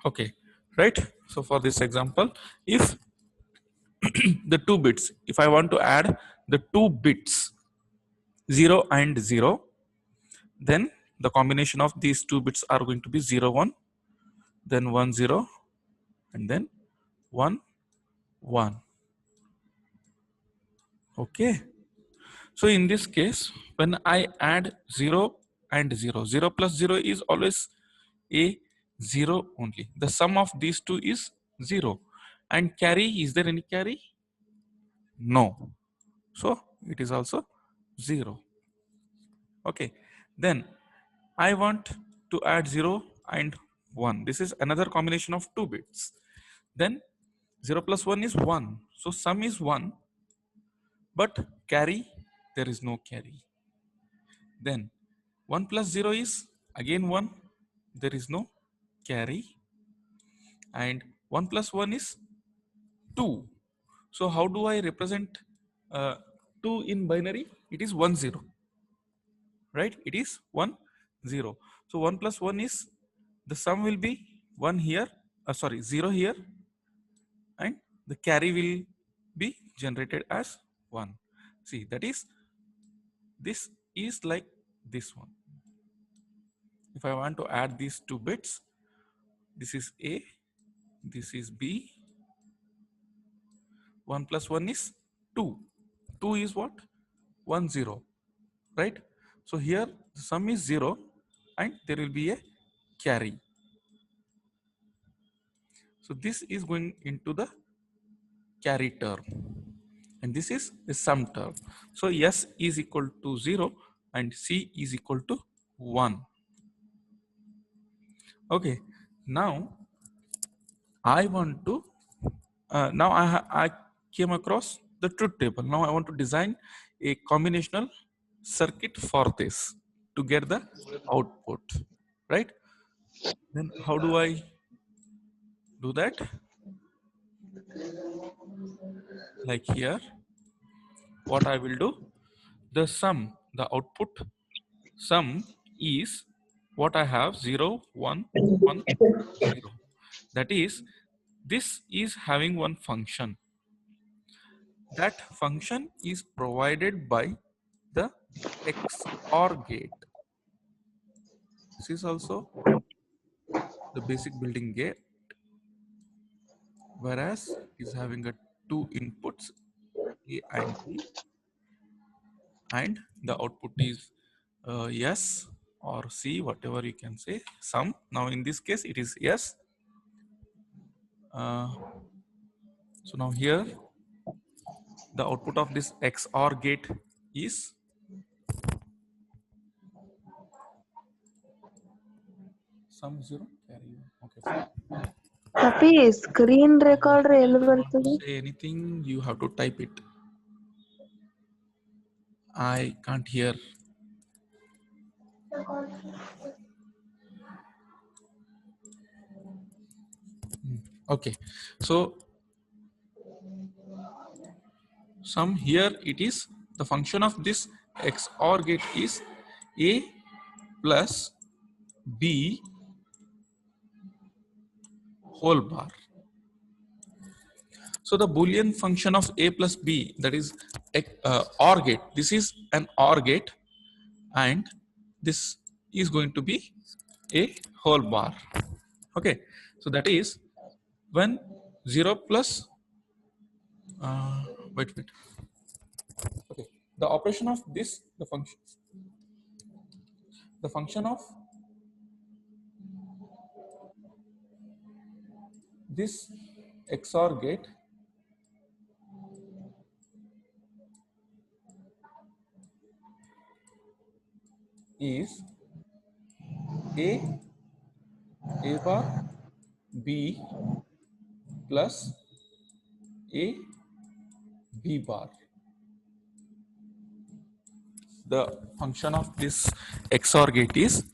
Okay, right? So for this example, if the two bits, if I want to add the two bits 0 and 0, then the combination of these two bits are going to be 0 1, then 1 0, and then 1 1. Okay, so in this case, when I add 0 and 0, 0 plus 0 is always a 0 only. The sum of these two is 0. And carry, is there any carry? No. So it is also 0. Okay, then I want to add 0 and 1. This is another combination of two bits. Then 0 plus 1 is 1. So sum is 1, but carry, there is no carry. Then 1 plus 0 is again 1, there is no carry. And 1 plus 1 is 2. So how do I represent 2 in binary? It is 1 0, right? It is 1 0. So 1 plus 1 is, the sum will be 1 here, sorry, 0 here, and the carry will be generated as 1. See, that is, this is like this one. If I want to add these two bits, this is A, this is B, 1 plus 1 is 2. 2 is what? 1 0, right? So here the sum is 0 and there will be a carry. So this is going into the carry term, and this is a sum term. So S is equal to 0 and C is equal to 1. Okay, now I want to, now I came across the truth table. Now I want to design a combinational circuit for this to get the output, right? Then how do I do that? Like here, what I will do, the sum, the output sum is what I have, 0 1 1 0. That is, this is having one function. That function is provided by the XOR gate. This is also the basic building gate, whereas it is having a two inputs A and B, and the output is S or C, whatever you can say, sum. Now in this case it is S. So now here the output of this XOR gate is sum 0 carry 1. Okay, fine. Tapi screen recorder ಎಲ್ಲಿ If you want to ಬರ್ತದೆ? say anything, you have to type it. I can't hear. Okay, so sum here, it is the function of this XOR gate is A plus B whole bar. So the Boolean function of A plus B, that is OR gate. This is an OR gate, and this is going to be a whole bar. Okay, so that is when 0 plus wait. Okay, the operation of this, the function of this XOR gate is A bar B plus A B bar. The function of this XOR gate is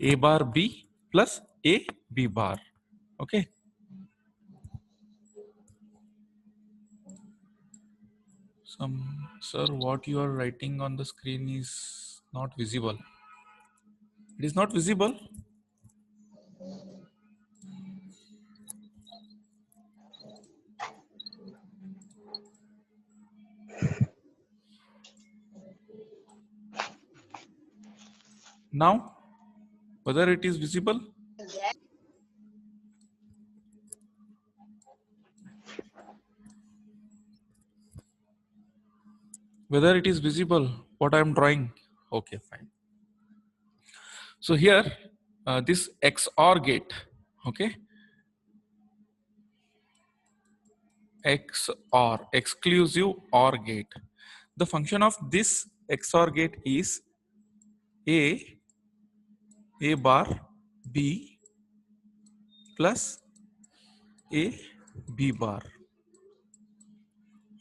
A bar B plus A B bar. Okay. Sir, what you are writing on the screen is not visible. It is not visible. Now whether it is visible, whether it is visible what I am drawing. Okay, fine. So here this XOR gate, okay, XOR, exclusive OR gate. The function of this XOR gate is A bar B plus A B bar.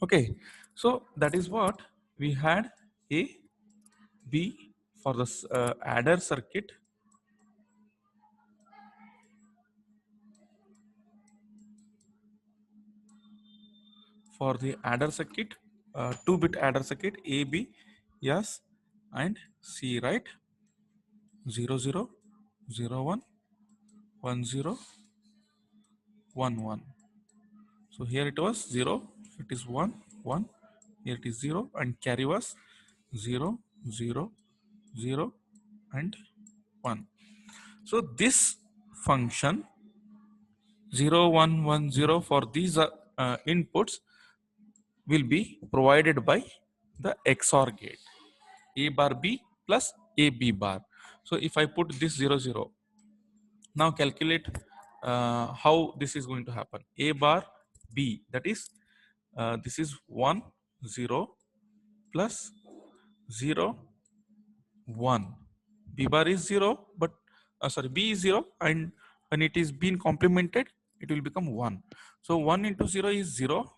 Okay, so that is what we had A B for the adder circuit. For the adder circuit, 2-bit adder circuit A B, yes, and C, right? 0 0 0 1 1 0 1 1. So here it was 0, it is 1 1, here it is 0, and carry was 0 0 0 and 1. So this function 0 1 1 0 for these inputs will be provided by the XOR gate A bar B plus A B bar. So if I put this 0 0, now calculate how this is going to happen. A bar B, that is this is 1 0 plus 0 1. B bar is 0, but sorry, B is 0, and when it is being complemented it will become 1. So 1 into 0 is 0,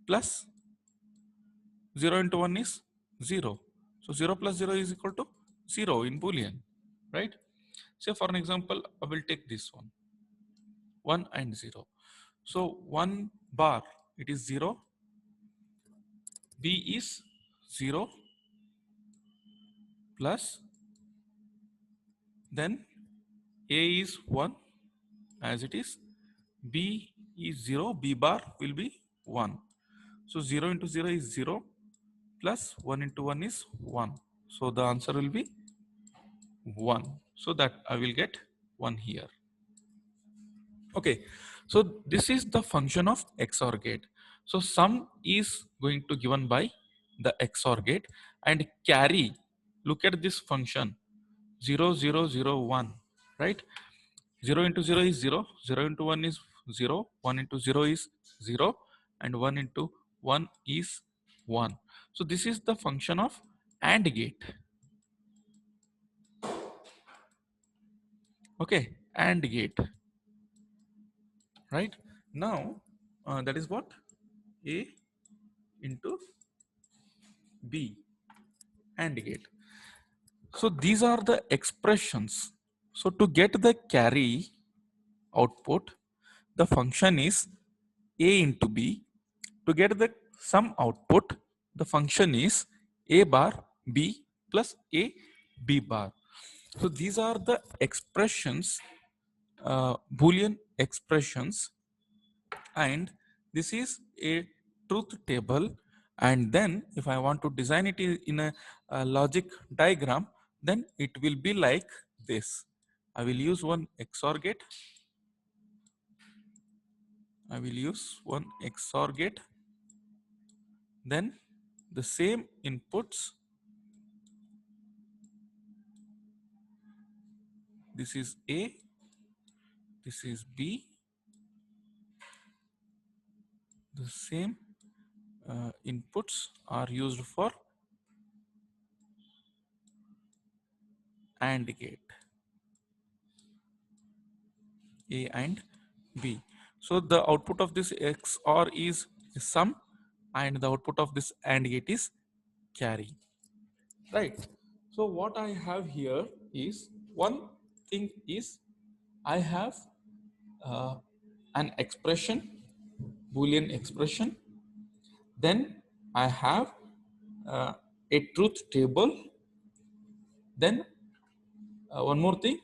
plus 0 into 1 is 0. So 0 plus 0 is equal to 0 in Boolean, right? So for an example, I will take this one, 1 and 0. So 1 bar, it is 0, B is 0, plus then A is 1 as it is, B is 0, B bar will be 1. So 0 into 0 is 0, plus 1 into 1 is 1. So the answer will be 1. So that I will get 1 here. Okay, so this is the function of XOR gate. So sum is going to given by the XOR gate, and carry, look at this function 0 0 0 1, right? 0 into 0 is 0, 0 into 1 is 0, 1 into 0 is 0, and 1 into 1 is 1. So this is the function of AND gate. Okay, AND gate, right? Now that is what A into B, AND gate. So these are the expressions. So to get the carry output, the function is A into B. To get the sum output, the function is A bar B plus A B bar. So these are the expressions, Boolean expressions, and this is a truth table. And then if I want to design it in a logic diagram, then it will be like this. I will use one XOR gate. I will use one XOR gate. Then the same inputs. This is A, this is B. The same inputs are used for AND gate, A and B. So the output of this XOR is sum, and the output of this AND gate is carry, right? So what I have here is, one thing is, I have uh, an expression, Boolean expression. Then I have uh, a truth table. Then one more thing,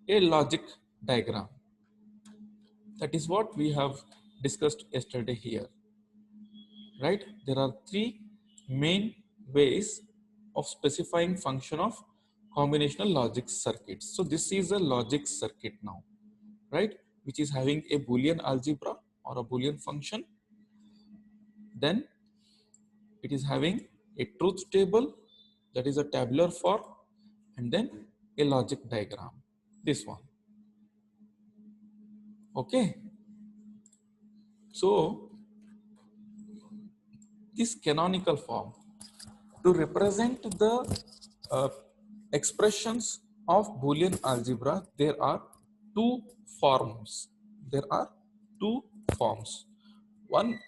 a logic diagram. That is what we have discussed yesterday here, right? There are three main ways of specifying function of combinational logic circuits. So this is a logic circuit now, right? Which is having a Boolean algebra or a Boolean function. Then it is having a truth table, that is a tabular form, and then a logic diagram, this one. Okay. So this canonical form, to represent the uh, expressions of Boolean algebra, there are two forms. There are two forms. One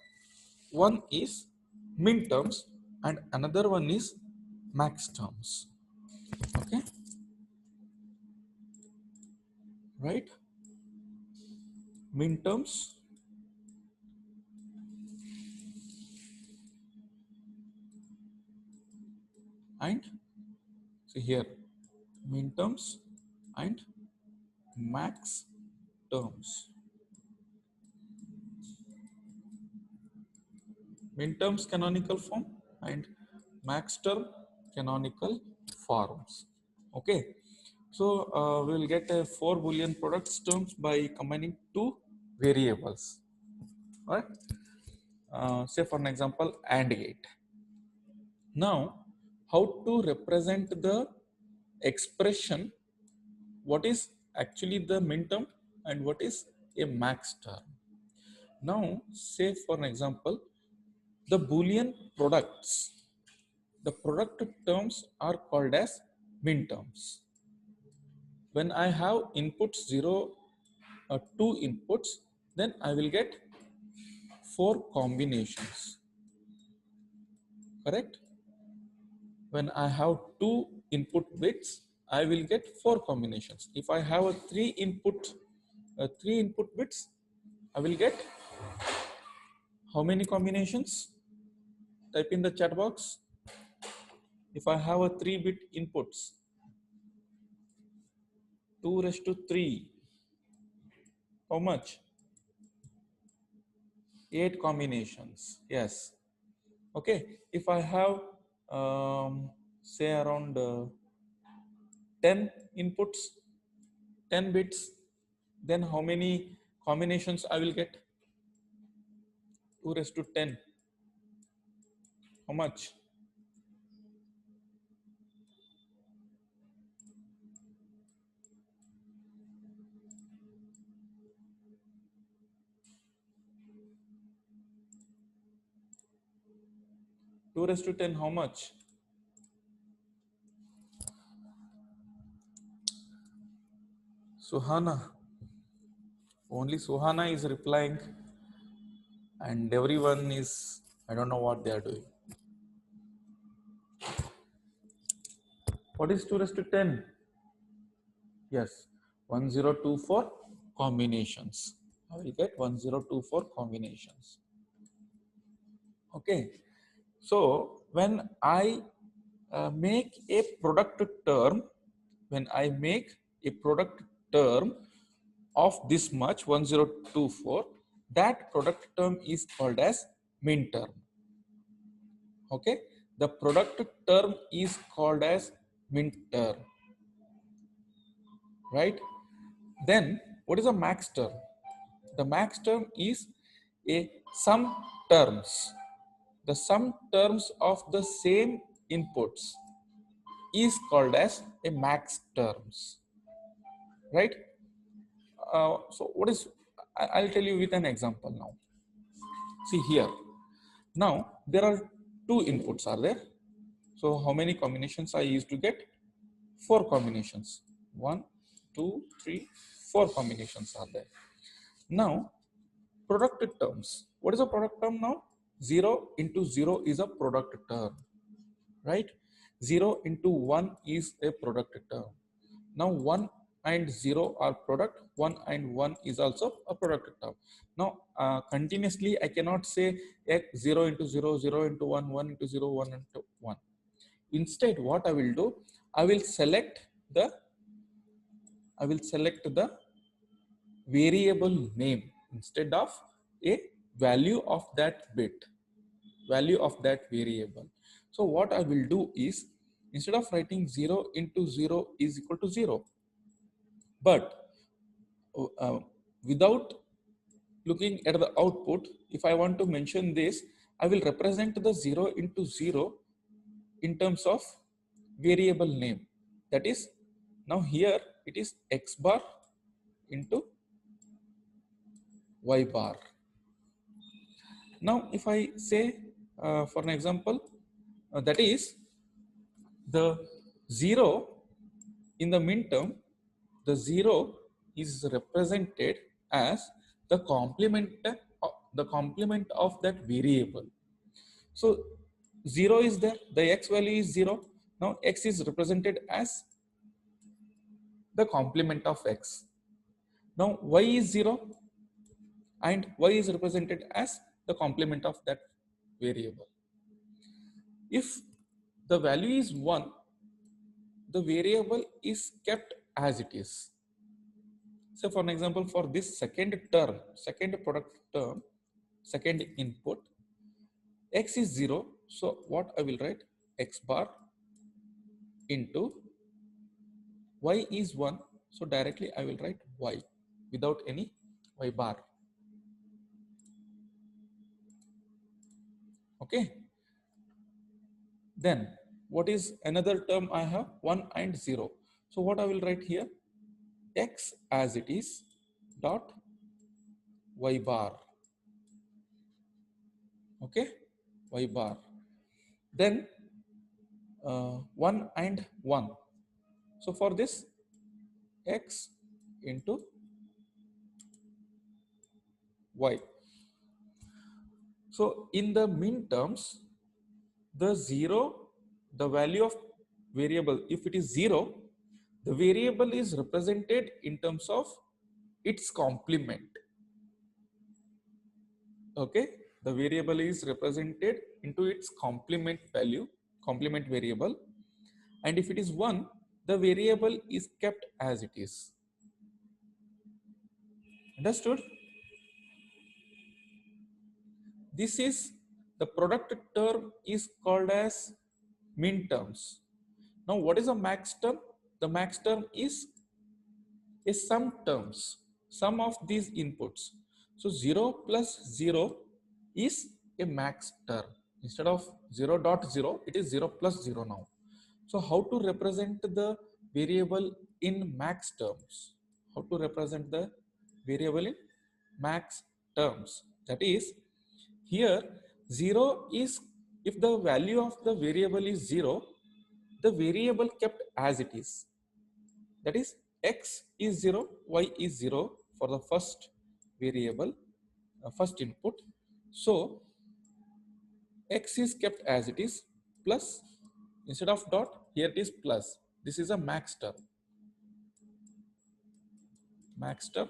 is Minterms and another one is Maxterms. Okay, right? Minterms and see here, Minterms and Max terms. Minterms canonical form and max term canonical forms. Okay, so we will get a 4 Boolean products terms by combining two variables. Right? Say for an example, AND gate. Now, how to represent the expression? What is actually the minterm and what is a max term? Now, say for an example, the Boolean products. The product terms are called as minterms. When I have inputs 0 or 2 inputs, then I will get 4 combinations. Correct? When I have 2 input bits, I will get 4 combinations. If I have a 3 input bits, I will get how many combinations? Type in the chat box. If I have a 3-bit inputs, 2 raised to 3, how much? 8 combinations. Yes. Okay. If I have say around 10 inputs, 10 bits, then how many combinations I will get? 2 raised to 10. How much? 2 raised to 10, how much? Suhana. Only Suhana is replying and everyone is, I don't know what they are doing. What is 2 raised to 10? Yes, 1024 combinations. I will get 1024 combinations. Okay. So when I make a product term, of this much 1024, that product term is called as min term. Okay, the product term is called as min term, right? Then what is a max term? The max term is a sum terms. The sum terms of the same inputs is called as a max terms, right? So what is, I'll tell you with an example now. See here, now there are 2 inputs are there. So how many combinations I used to get? 4 combinations. 1, 2, 3, 4 combinations are there. Now product terms. What is a product term now? 0 into 0 is a product term, right? 0 into 1 is a product term. Now 1 and 0 are product, 1 and 1 is also a product term. Now continuously I cannot say x 0 into 0, 0 into 1, 1 into 0, 1 into 1. Instead what I will do, I will select the variable name instead of a value of that bit, value of that variable. So what I will do is instead of writing 0 into 0 is equal to 0, but uh, without looking at the output, if I want to mention this, I will represent the 0 into 0 in terms of variable name. That is, now here it is x bar into y bar. Now, if I say, for an example, that is the 0 in the minterm, the 0 is represented as the complement of that variable. So 0 is there, the x value is 0. Now x is represented as the complement of x. Now y is 0 and y is represented as the complement of that variable. If the value is 1, the variable is kept as it is. So for an example, for this second term, second product term, second input, x is 0. So what I will write? X bar into y is 1. So directly I will write y without any y bar. Okay. Then what is another term I have? 1 and 0. So what I will write here? X as it is dot y bar. Okay. Y bar. Then 1 and 1. So for this, x into y. So in the min terms, the 0, the value of variable, if it is 0, the variable is represented in terms of its complement. Okay, the variable is represented into its complement value, complement variable, and if it is 1, the variable is kept as it is. Understood? This is the product term is called as min terms. Now, what is a max term? The max term is a sum terms, sum of these inputs. So 0 plus 0 is a max term. Instead of 0.0, it is 0 plus 0 now. So how to represent the variable in max terms? How to represent the variable in max terms? That is, here 0 is, if the value of the variable is 0, the variable kept as it is. That is, x is 0, y is 0 for the first variable, first input. So x is kept as it is, plus, instead of dot, here it is plus. This is a max term. Max term,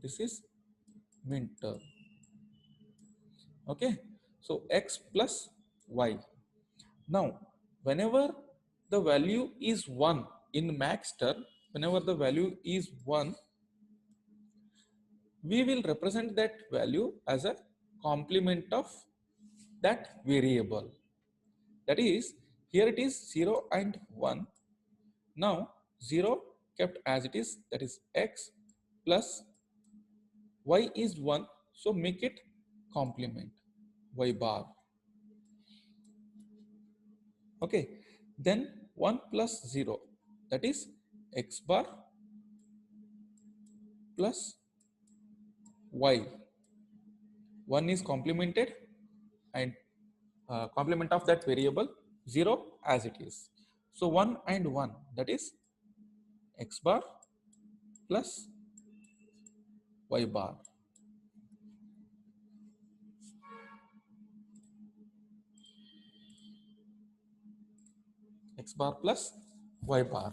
this is min term. Okay, so x plus y. Now, whenever the value is 1 in max term, whenever the value is 1, we will represent that value as a complement of that variable. That is, here it is 0 and 1. Now 0 kept as it is, that is x, plus y is 1, so make it complement, y bar. Okay, then 1 plus 0, that is x bar plus y. 1 is complemented and complement of that variable, 0 as it is. So 1 and 1, that is x bar plus y bar. X bar plus y bar.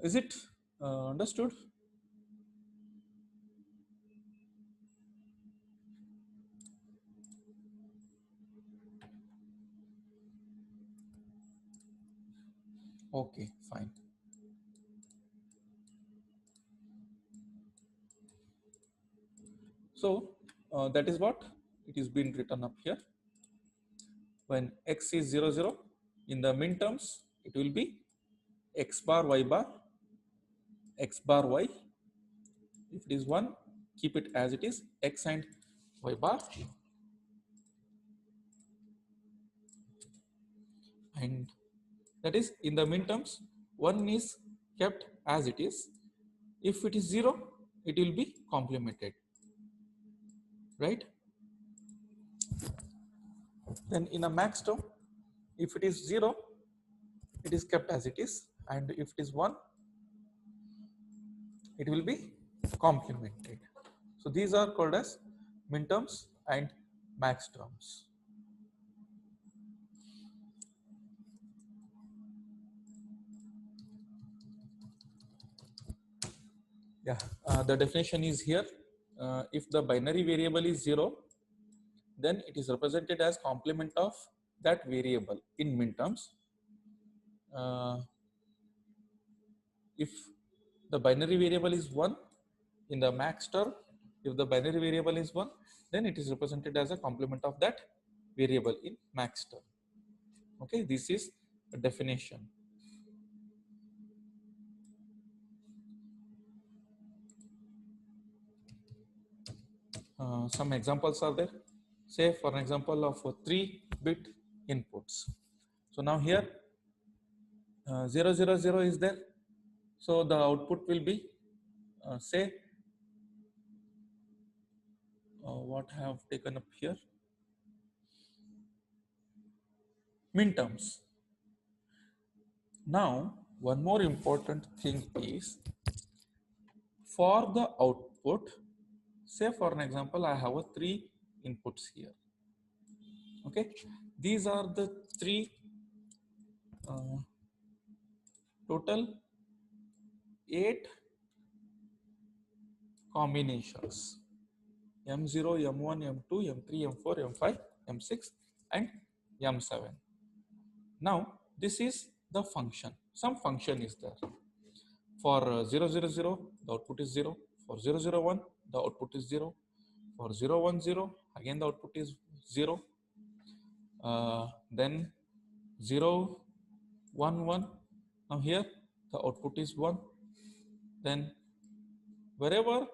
Is it understood? Okay, fine. So that is what it is being written up here. When x is 0, 0, In the minterms, it will be x bar, y bar, x bar, y. If it is 1, keep it as it is, x and y bar. And that is in the minterms, 1 is kept as it is. If it is 0, it will be complemented, right? Then in a max term, if it is 0, it is kept as it is, and if it is 1, it will be complemented. So these are called as minterms and max terms. Yeah, the definition is here. If the binary variable is 0, then it is represented as complement of that variable in minterms. If the binary variable is 1 in the max term, if the binary variable is 1, then it is represented as a complement of that variable in max term. Okay, this is a definition. Some examples are there. Say for an example of 3-bit inputs. So now here 0 0 0 is there. So the output will be say what I have taken up here, minterms. Now one more important thing is, for the output, say for an example, I have a 3 inputs here. Okay, these are the 3 total 8 combinations: M0, M1, M2, M3, M4, M5, M6, and M7. Now this is the function. Some function is there. For 0 0 0, the output is 0. For 0 0 1, the output is 0. For 0 1 0, again the output is 0. Then 0 1 1. Now here the output is 1. Then wherever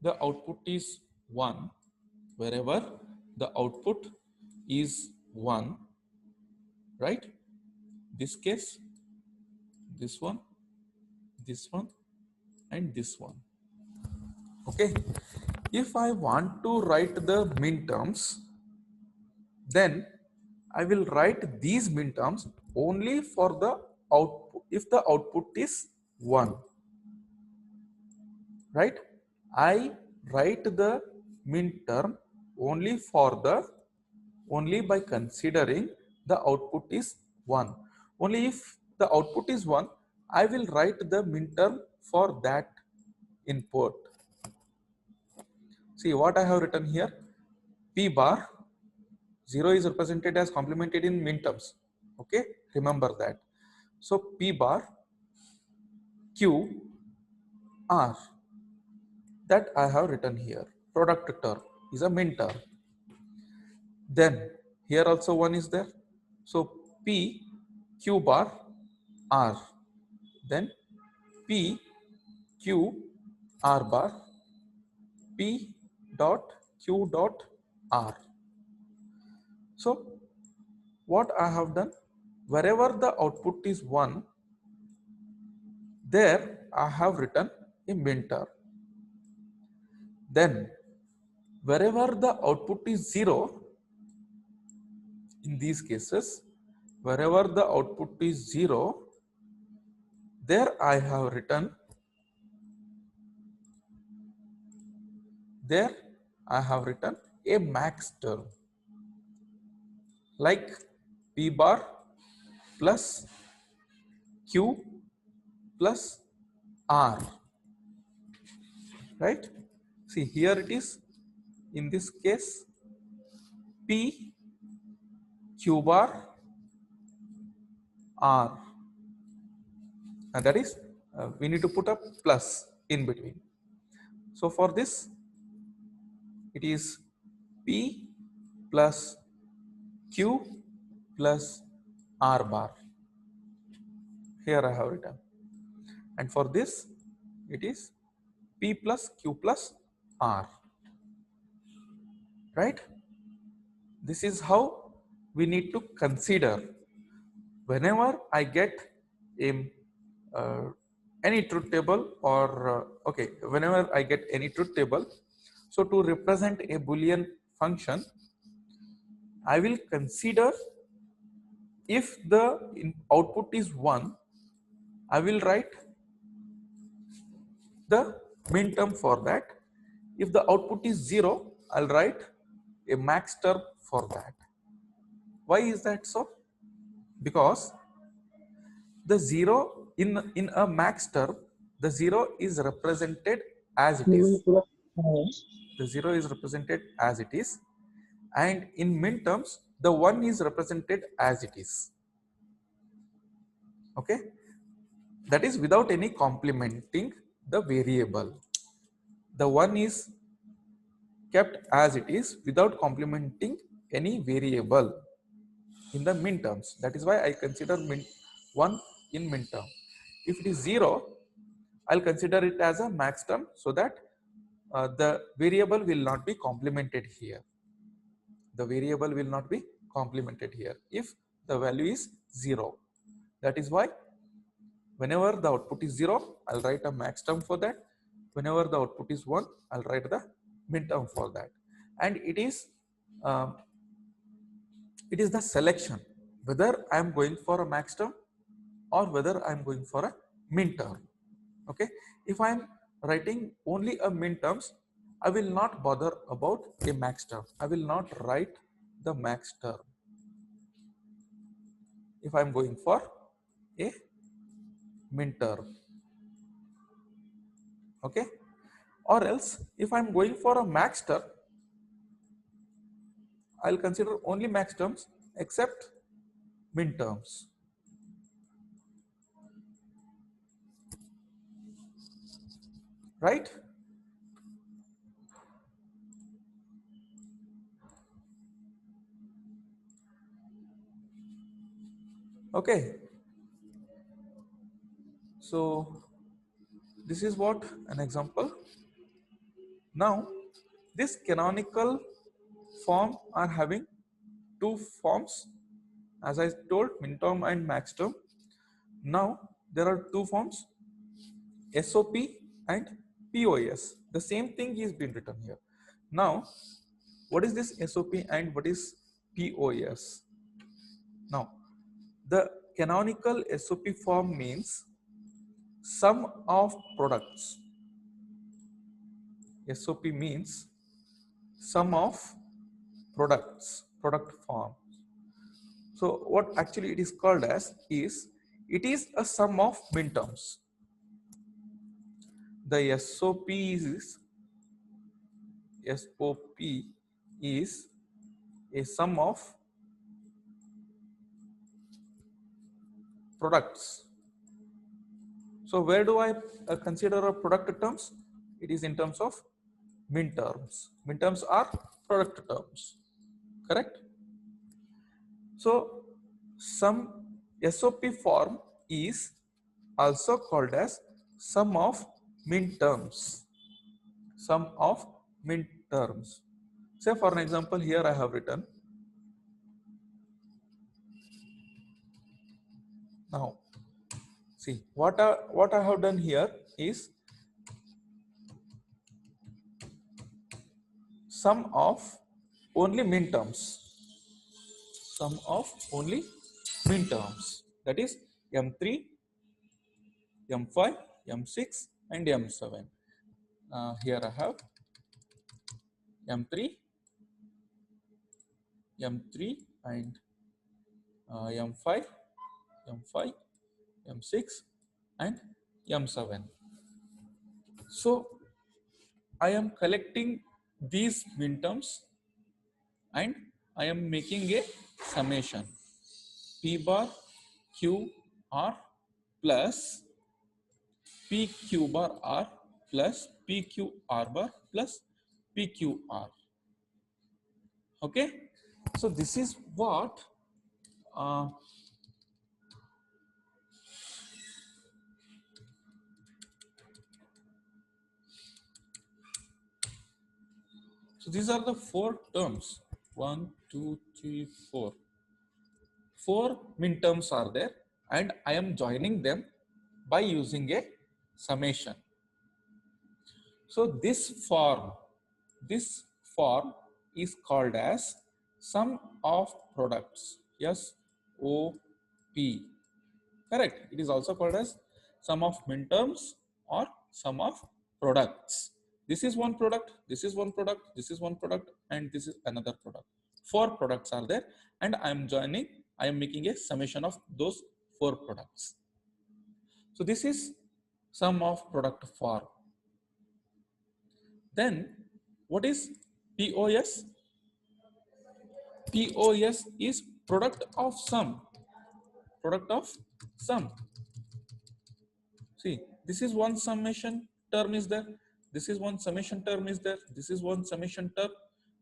the output is 1, wherever the output is 1, right? This case, this one, and this one. Okay, if I want to write the minterms, then I will write these minterms only for the output if the output is 1, right? I write the minterm only by considering the output is 1. Only if the output is 1, I will write the minterm for that input. See what I have written here. P bar 0 is represented as complemented in minterms. Okay, remember that. So P bar Q R, that I have written here. Product term is a minterm. Then here also 1 is there. So P Q bar R. Then P Q R bar P dot Q dot R. So what I have done, wherever the output is 1, there I have written a minterm. Then wherever the output is 0, in these cases, wherever the output is 0, there I have written a max term, like P bar plus Q plus R, right? See here it is, in this case P Q bar R, and that is we need to put a plus in between. So for this it is P plus Q plus R bar. Here I have written. And for this, it is P plus Q plus R. Right? This is how we need to consider whenever I get a any truth table, or okay, whenever I get any truth table. So to represent a Boolean function, I will consider if the output is 1, I will write the min term for that. If the output is 0, I'll write a max term for that. Why is that so? Because the 0 in a max term, the 0 is represented as it is. The 0 is represented as it is, and in min terms, the 1 is represented as it is. Okay, that is without any complementing the variable. The 1 is kept as it is without complementing any variable in the min terms. That is why I consider 1 in min term. If it is 0, I'll consider it as a max term, so that the variable will not be complemented here. The variable will not be complemented here if the value is 0. That is why whenever the output is 0, I'll write a max term for that. Whenever the output is 1, I'll write the min term for that. And um, it is the selection whether I am going for a max term or whether I am going for a min term. Okay, if I am writing only a min terms, I will not bother about a max term. I will not write the max term if I am going for a min term. Okay, or else if I am going for a max term, I'll consider only max terms except min terms. Right? Okay. So this is what an example. Now this canonical form are having two forms, as I told, min term and max term. Now there are two forms, SOP and POS. The same thing is being written here. Now, what is this SOP and what is POS? Now, the canonical SOP form means sum of products. SOP means sum of products, product form. So what actually it is called as is, it is a sum of min terms. The SOP is a sum of products. So where do I consider a product terms? It is in terms of min terms. Min terms are product terms, correct? So some SOP form is also called as sum of min terms. Sum of min terms. Say for an example, here I have written. Now, see what I have done here is sum of only min terms. Sum of only min terms. That is M3, M5, M6, and M7. Here I have M3, M3, and M5, M5, M6, and M7. So I am collecting these min terms and I am making a summation. P bar Q R plus PQ bar R plus PQR bar plus PQR. Okay, so this is what So these are the four terms. One, two, three, four. Four minterms are there, and I am joining them by using a summation. So this form is called as sum of products. S O P. Correct. It is also called as sum of minterms or sum of products. This is one product, this is one product, this is one product, and this is another product. Four products are there, and I am making a summation of those four products. So this is sum of product form. Then what is POS? POS is product of sum. Product of sum. See, this is one summation term is there. This is one summation term is there. This is one summation term,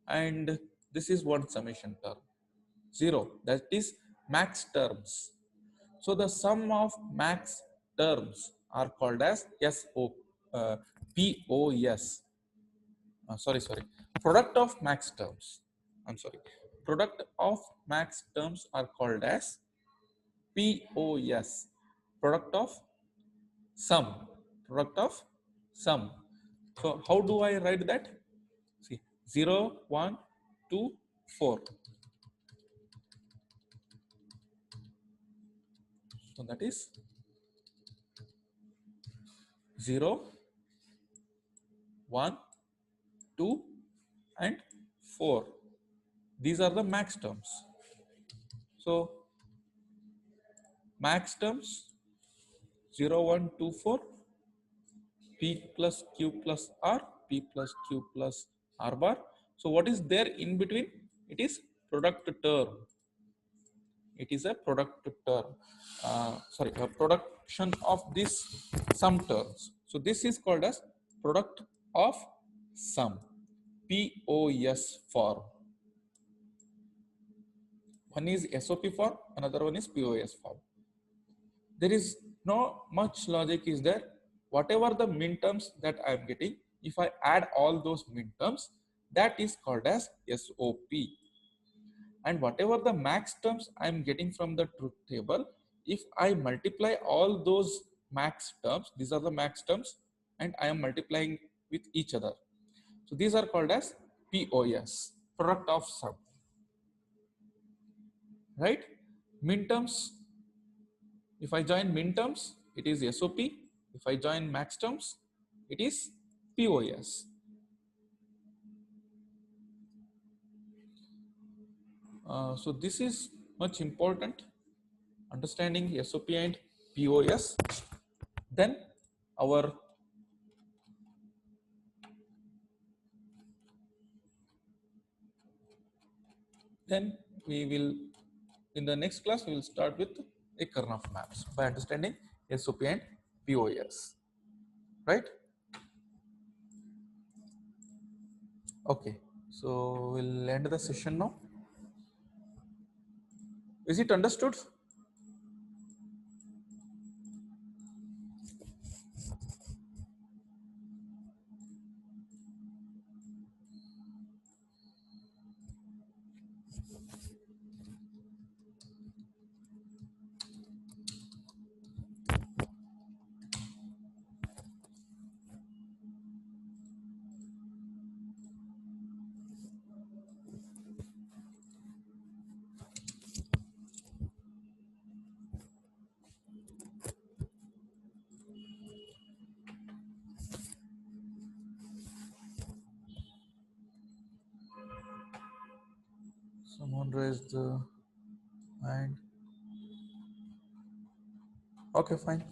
and this is one summation term. Zero. That is max terms. So the sum of max terms are called as POS. Sorry. Product of max terms. I'm sorry. Product of max terms are called as POS. Product of sum. Product of sum. So how do I write that? See, 0, 1, 2, 4. So that is 0, 1, 2, and 4. These are the max terms. So max terms 0, 1, 2, 4, P plus Q plus R, P plus Q plus R bar. So what is there in between? It is product term. It is a product term. Sorry, a production of these sum terms. So this is called as product of sum. POS form. One is SOP form, another one is POS form. There is no much logic is there. Whatever the minterms that I am getting, if I add all those minterms, that is called as SOP. And whatever the max terms I am getting from the truth table, if I multiply all those max terms, these are the max terms, and I am multiplying with each other. So these are called as POS, product of sum. Right? Minterms, if I join minterms, it is SOP. If I join max terms, it is POS. So this is much important, understanding SOP and POS. Then our then we will, in the next class, we will start with a kernel of maps by understanding SOP and POS. Right? Okay. So we'll end the session now. Is it understood? Someone raised the hand. Okay, fine.